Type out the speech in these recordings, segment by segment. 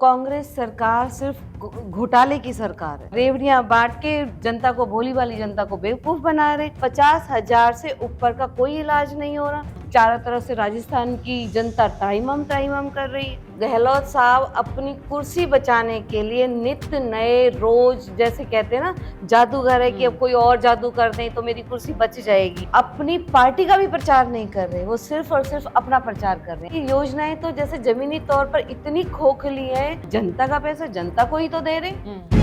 कांग्रेस सरकार सिर्फ घोटाले की सरकार है। रेवड़ियां बांट के जनता को, भोली भाली जनता को बेवकूफ बना रहे। 50,000 से ऊपर का कोई इलाज नहीं हो रहा। चारों तरफ से राजस्थान की जनता ताइमम कर रही है। गहलोत साहब अपनी कुर्सी बचाने के लिए नित्य नए, रोज जैसे कहते हैं ना, जादूगर है कि अब कोई और जादू कर दें तो मेरी कुर्सी बच जाएगी। अपनी पार्टी का भी प्रचार नहीं कर रहे, वो सिर्फ और सिर्फ अपना प्रचार कर रहे हैं। ये योजनाएं तो जैसे जमीनी तौर पर इतनी खोखली है, जनता का पैसा जनता को ही तो दे रहे।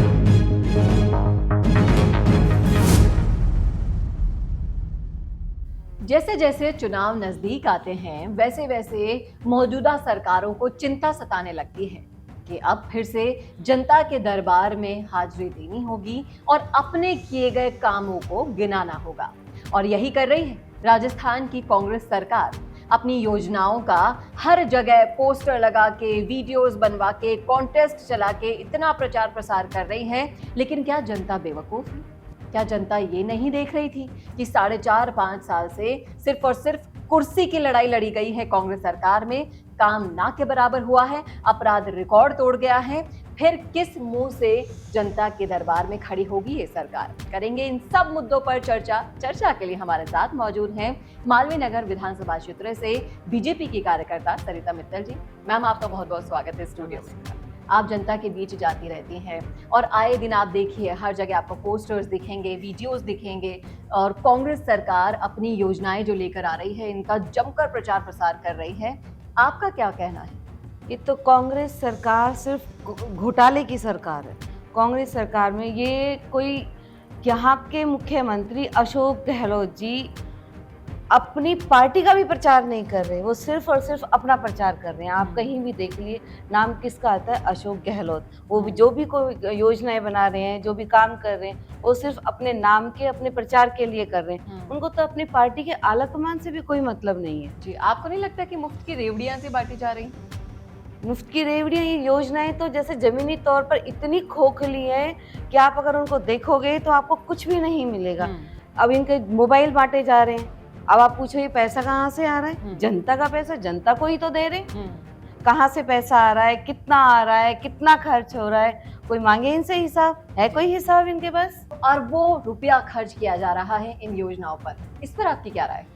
जैसे जैसे चुनाव नजदीक आते हैं वैसे वैसे मौजूदा सरकारों को चिंता सताने लगती है कि अब फिर से जनता के दरबार में हाजिरी देनी होगी और अपने किए गए कामों को गिनाना होगा। और यही कर रही है राजस्थान की कांग्रेस सरकार। अपनी योजनाओं का हर जगह पोस्टर लगा के, वीडियोस बनवा के, कॉन्टेस्ट चला के इतना प्रचार प्रसार कर रही है। लेकिन क्या जनता बेवकूफ है? क्या जनता ये नहीं देख रही थी कि 4.5-5 साल से सिर्फ और सिर्फ कुर्सी की लड़ाई लड़ी गई है कांग्रेस सरकार में, काम ना के बराबर हुआ है, अपराध रिकॉर्ड तोड़ गया है। फिर किस मुंह से जनता के दरबार में खड़ी होगी ये सरकार? करेंगे इन सब मुद्दों पर चर्चा के लिए हमारे साथ मौजूद हैं मालवीय नगर विधानसभा क्षेत्र से बीजेपी की कार्यकर्ता सरिता मित्तल जी। मैम, आपका बहुत बहुत स्वागत है स्टूडियो में। आप जनता के बीच जाती रहती हैं और आए दिन आप देखिए हर जगह आपको पोस्टर्स दिखेंगे, वीडियोस दिखेंगे और कांग्रेस सरकार अपनी योजनाएं जो लेकर आ रही है इनका जमकर प्रचार प्रसार कर रही है। आपका क्या कहना है? ये तो कांग्रेस सरकार सिर्फ घोटाले की सरकार है। कांग्रेस सरकार में ये कोई, यहाँ के मुख्यमंत्री अशोक गहलोत जी अपनी पार्टी का भी प्रचार नहीं कर रहे, वो सिर्फ और सिर्फ अपना प्रचार कर रहे हैं। आप कहीं भी देख लिए, नाम किसका आता है? अशोक गहलोत। वो भी जो भी कोई योजनाएं बना रहे हैं, जो भी काम कर रहे हैं, वो सिर्फ अपने नाम के, अपने प्रचार के लिए कर रहे हैं। उनको तो अपनी पार्टी के आला कमान से भी कोई मतलब नहीं है। जी, आपको नहीं लगता कि मुफ्त की रेवड़ियां से बांटी जा रही? मुफ्त की रेवड़ियां, ये योजनाएं तो जैसे जमीनी तौर पर इतनी खोखली है कि आप अगर उनको देखोगे तो आपको कुछ भी नहीं मिलेगा। अब इनके मोबाइल बांटे जा रहे हैं। अब आप पूछो ये पैसा कहाँ से आ रहा है? जनता का पैसा जनता को ही तो दे रहे। कहाँ से पैसा आ रहा है, कितना आ रहा है, कितना खर्च हो रहा है? कोई मांगे इनसे हिसाब? है कोई हिसाब इनके पास? और वो रुपया खर्च किया जा रहा है इन योजनाओं पर, इस पर आपकी क्या राय?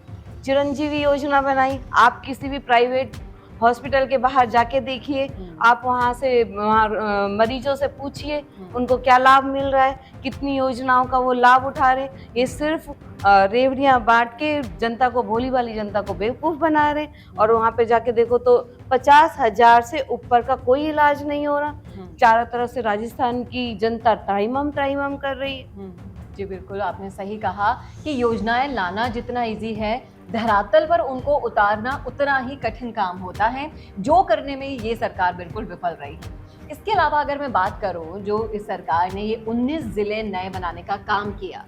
चिरंजीवी योजना बनाई। आप किसी भी प्राइवेट हॉस्पिटल के बाहर जाके देखिए, आप वहाँ मरीजों से पूछिए उनको क्या लाभ मिल रहा है, कितनी योजनाओं का वो लाभ उठा रहे। ये सिर्फ रेवड़ियां बांट के जनता को, भोली भाली जनता को बेवकूफ बना रहे। और वहाँ पे जाके देखो तो 50,000 से ऊपर का कोई इलाज नहीं हो रहा। चारों तरफ से राजस्थान की जनता ताइमम कर रही है। जी बिल्कुल, आपने सही कहा कि योजनाएं लाना जितना इजी है, धरातल पर उनको उतारना उतना ही कठिन काम होता है, जो करने में ये सरकार बिल्कुल विफल रही है। इसके अलावा अगर मैं बात करूं, जो इस सरकार ने ये 19 जिले नए बनाने का काम किया,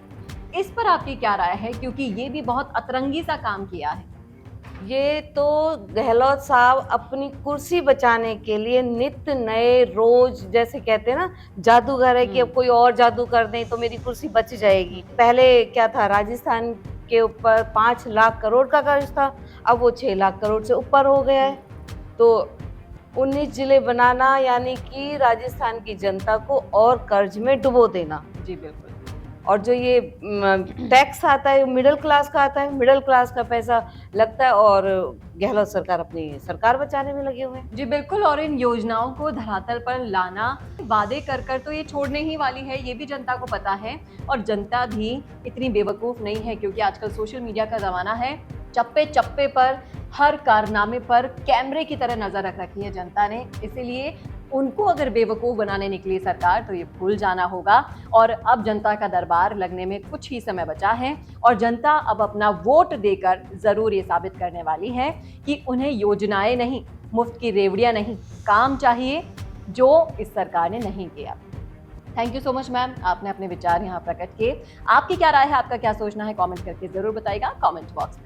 इस पर आपकी क्या राय है? क्योंकि ये भी बहुत अतरंगी सा काम किया है। ये तो गहलोत साहब अपनी कुर्सी बचाने के लिए नित्य नए, रोज जैसे कहते हैं ना, जादूगर है कि अब कोई और जादू कर दें तो मेरी कुर्सी बच जाएगी। पहले क्या था, राजस्थान के ऊपर 5 लाख करोड़ का कर्ज था, अब वो 6 लाख करोड़ से ऊपर हो गया है। तो 19 जिले बनाना यानी कि राजस्थान की जनता को और कर्ज में डुबो देना। जी बिल्कुल। और जो ये टैक्स आता है मिडिल क्लास का आता है, मिडिल क्लास का पैसा लगता है और गहलोत सरकार अपनी सरकार बचाने में लगे हुए हैं। जी बिल्कुल, और इन योजनाओं को धरातल पर लाना, वादे कर तो ये छोड़ने ही वाली है, ये भी जनता को पता है। और जनता भी इतनी बेवकूफ़ नहीं है, क्योंकि आजकल सोशल मीडिया का ज़माना है। चप्पे चप्पे पर, हर कारनामे पर कैमरे की तरह नज़र रख रखी है जनता ने। इसीलिए उनको अगर बेवकूफ़ बनाने निकली सरकार तो ये भूल जाना होगा। और अब जनता का दरबार लगने में कुछ ही समय बचा है और जनता अब अपना वोट देकर ज़रूर ये साबित करने वाली है कि उन्हें योजनाएं नहीं, मुफ्त की रेवड़ियां नहीं, काम चाहिए, जो इस सरकार ने नहीं किया। Thank you so much ma'am, आपने अपने विचार यहाँ प्रकट किए। आपकी क्या राय है, आपका क्या सोचना है, कमेंट करके ज़रूर बताइएगा कमेंट बॉक्स में।